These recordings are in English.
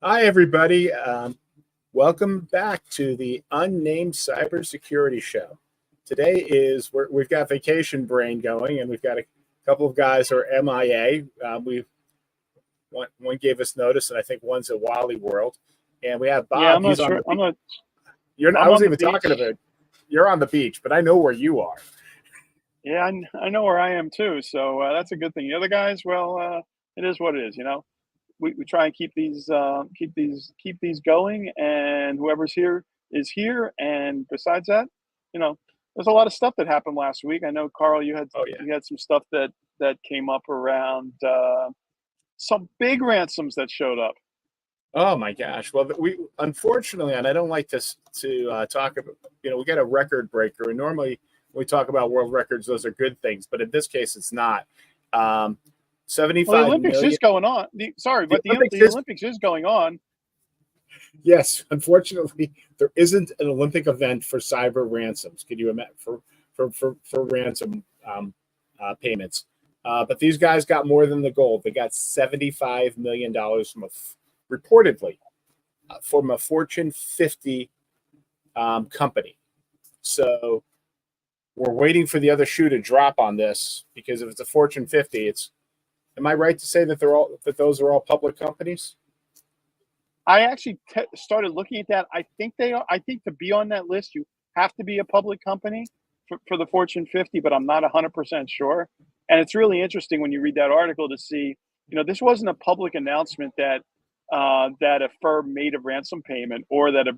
Hi, everybody. Welcome back to the Unnamed Cybersecurity Show. Today we've got vacation brain going, and we've got a couple of guys who are MIA. One gave us notice, and I think one's at Wally World. And we have Bob. Yeah, I'm not sure. I'm not. I wasn't even talking about. You're on the beach, but I know where you are. Yeah, I know where I am too. So that's a good thing. The other guys, well, it is what it is. We try and keep these going, and whoever's here is here. And besides that, there's a lot of stuff that happened last week. I know, Carl, you had some stuff that came up around some big ransoms that showed up. Oh my gosh! Well, we unfortunately, and I don't like to talk about. We got a record breaker, and normally when we talk about world records, those are good things, but in this case, it's not. 75 Well, the Olympics million. is going on. The Olympics is going on. Yes, unfortunately, there isn't an Olympic event for cyber ransoms. Could you imagine for ransom payments? But these guys got more than the gold. They got $75 million reportedly from a Fortune 50 company. So we're waiting for the other shoe to drop on this, because if it's a Fortune 50, am I right to say that those are all public companies? I actually started looking at that. I think they are. I think to be on that list, you have to be a public company for the Fortune 50, but I'm not 100% sure. And it's really interesting when you read that article to see, this wasn't a public announcement that a firm made a ransom payment, or that a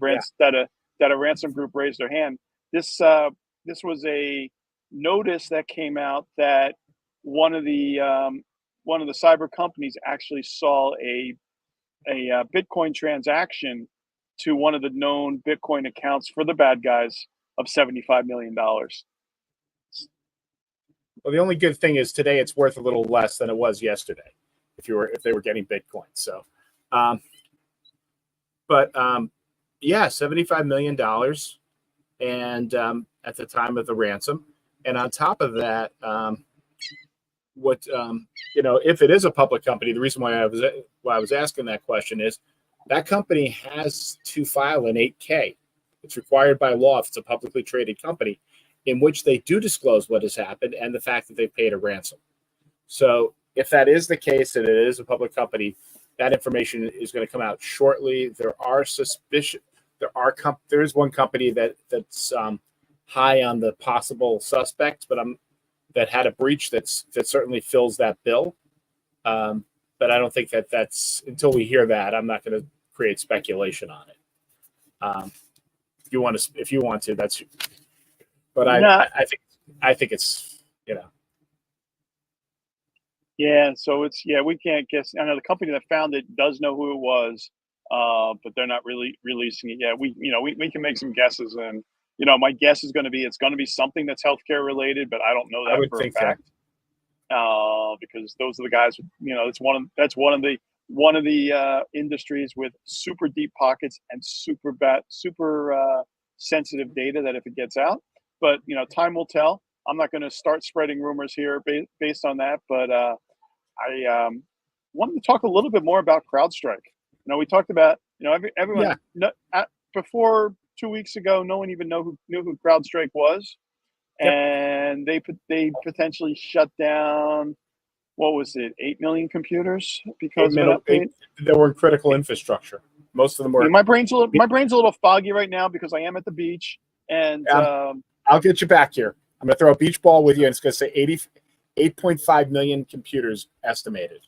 ransom group raised their hand. This was a notice that came out that one of the cyber companies actually saw a Bitcoin transaction to one of the known Bitcoin accounts for the bad guys of $75 million. Well, the only good thing is today it's worth a little less than it was yesterday, if they were getting Bitcoin. So, $75 million, and at the time of the ransom, and on top of that, if it is a public company, the reason why I was asking that question is that company has to file an 8K. It's required by law if it's a publicly traded company, in which they do disclose what has happened and the fact that they've paid a ransom. So if that is the case and it is a public company, that information is going to come out shortly. There are suspicion. There is one company that's high on the possible suspects, but that had a breach that certainly fills that bill. But I don't think that's until we hear that. I'm not going to create speculation on it. If you want to, that's. But I think it's Yeah, so we can't guess. I know the company that found it does know who it was, but they're not really releasing it yet. We can make some guesses, and my guess is going to be it's going to be something that's healthcare related, but I don't know that for a fact. Because those are the guys. It's one of the industries with super deep pockets and super sensitive data that if it gets out, but time will tell. I'm not going to start spreading rumors here based on that, but I wanted to talk a little bit more about CrowdStrike. We talked about everyone before 2 weeks ago. No one even knew who CrowdStrike was, and they potentially shut down. What was it? 8 million computers because they were in critical infrastructure. Most of them were. My brain's a little foggy right now because I am at the beach, and I'll get you back here. I'm going to throw a beach ball with you, and it's going to say 8.5 million computers estimated.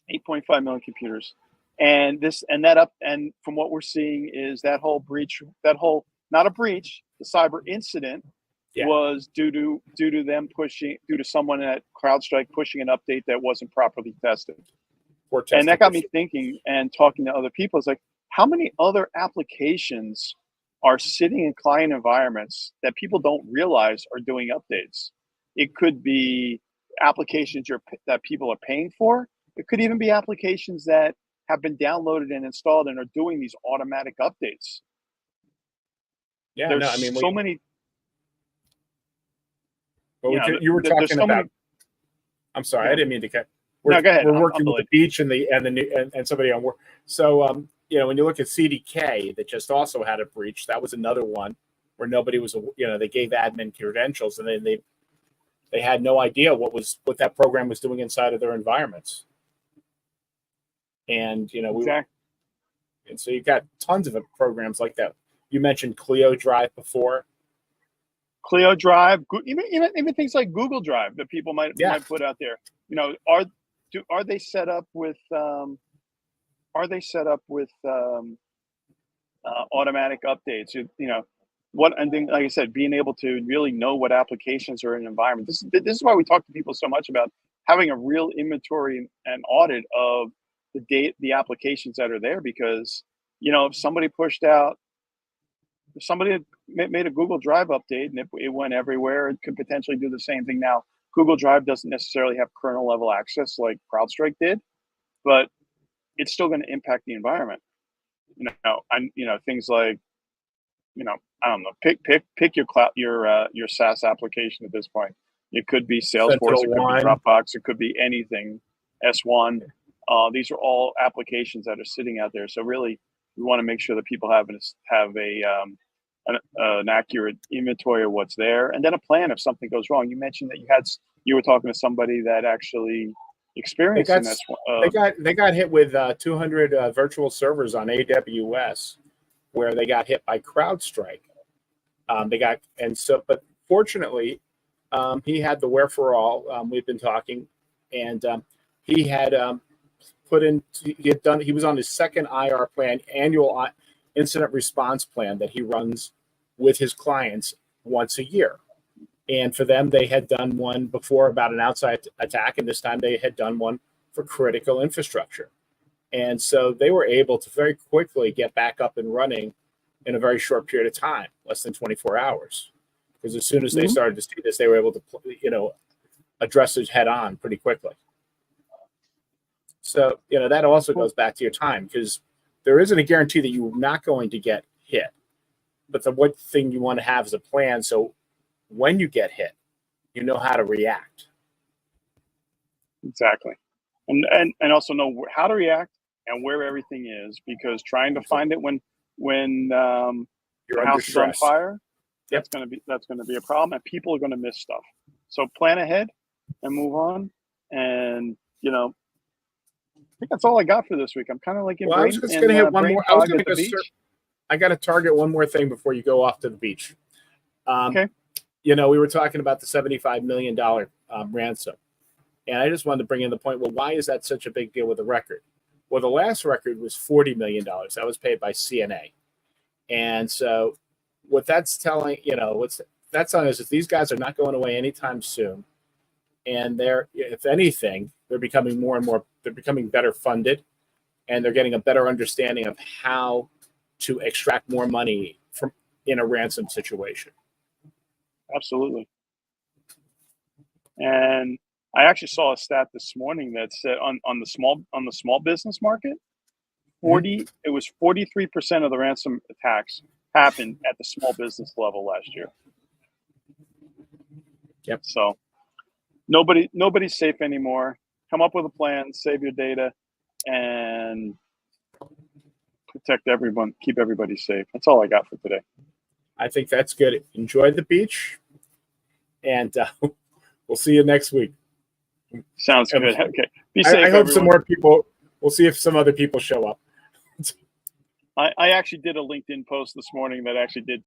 8.5 million computers, and from what we're seeing is that whole breach, not a breach, the cyber incident was due to someone at CrowdStrike pushing an update that wasn't properly tested. And that got me thinking and talking to other people. It's like, how many other applications are sitting in client environments that people don't realize are doing updates? It could be applications that people are paying for. It could even be applications that have been downloaded and installed and are doing these automatic updates. Yeah, there's so many. Well, you were talking about. I'm sorry, I didn't mean to cut. No, go ahead. we're I'm working with the delayed. beach and somebody on work. So when you look at CDK that just also had a breach, that was another one where nobody was, they gave admin credentials and then they had no idea what that program was doing inside of their environments. And Exactly. and so you've got tons of programs like that. You mentioned Clio Drive before. Clio Drive, even things like Google Drive that people might put out there. Are they set up with automatic updates? And then, like I said, being able to really know what applications are in an environment. This is why we talk to people so much about having a real inventory and audit of the applications that are there, because if somebody made a Google Drive update and it went everywhere, it could potentially do the same thing. Now, Google Drive doesn't necessarily have kernel level access like CrowdStrike did, but it's still going to impact the environment. Things like, I don't know, pick your cloud, your SaaS application at this point. It could be Salesforce, it could be Dropbox, it could be anything, S1. These are all applications that are sitting out there. So really, we want to make sure that people have an accurate inventory of what's there, and then a plan if something goes wrong. You mentioned that you were talking to somebody that actually experienced an S1. They got hit with 200 virtual servers on AWS, where they got hit by CrowdStrike. But fortunately, he had the wherewithal. We've been talking, and he had he was on his second IR plan, annual incident response plan that he runs with his clients once a year. And for them, they had done one before about an outside attack, and this time they had done one for critical infrastructure. And so they were able to very quickly get back up and running in a very short period of time, less than 24 hours. Because as soon as they started to see this, they were able to, address it head on pretty quickly. So, that also goes back to your time, because there isn't a guarantee that you're not going to get hit. But the one thing you want to have is a plan. So when you get hit, you know how to react. Exactly. And also know how to react and where everything is, because trying to find it when your house is on fire, that's going to be a problem, and people are going to miss stuff. So plan ahead and move on. And I think that's all I got for this week. I'm kind of like I was just going to hit one more. I got to target one more thing before you go off to the beach. Okay. We were talking about the $75 million ransom. And I just wanted to bring in the point, well, why is that such a big deal with the record? Well, the last record was $40 million. That was paid by CNA. And so what that's telling, that's telling us is these guys are not going away anytime soon. And if anything, they're becoming they're becoming better funded, and they're getting a better understanding of how to extract more money in a ransom situation. Absolutely. And I actually saw a stat this morning that said on the small business market, it was 43% of the ransom attacks happened at the small business level last year. Yep. So nobody's safe anymore. Come up with a plan, save your data, and protect everyone. Keep everybody safe. That's all I got for today. I think that's good. Enjoy the beach, and we'll see you next week. Sounds good. Okay. Be safe. I hope some more people. We'll see if some other people show up. I actually did a LinkedIn post this morning that actually did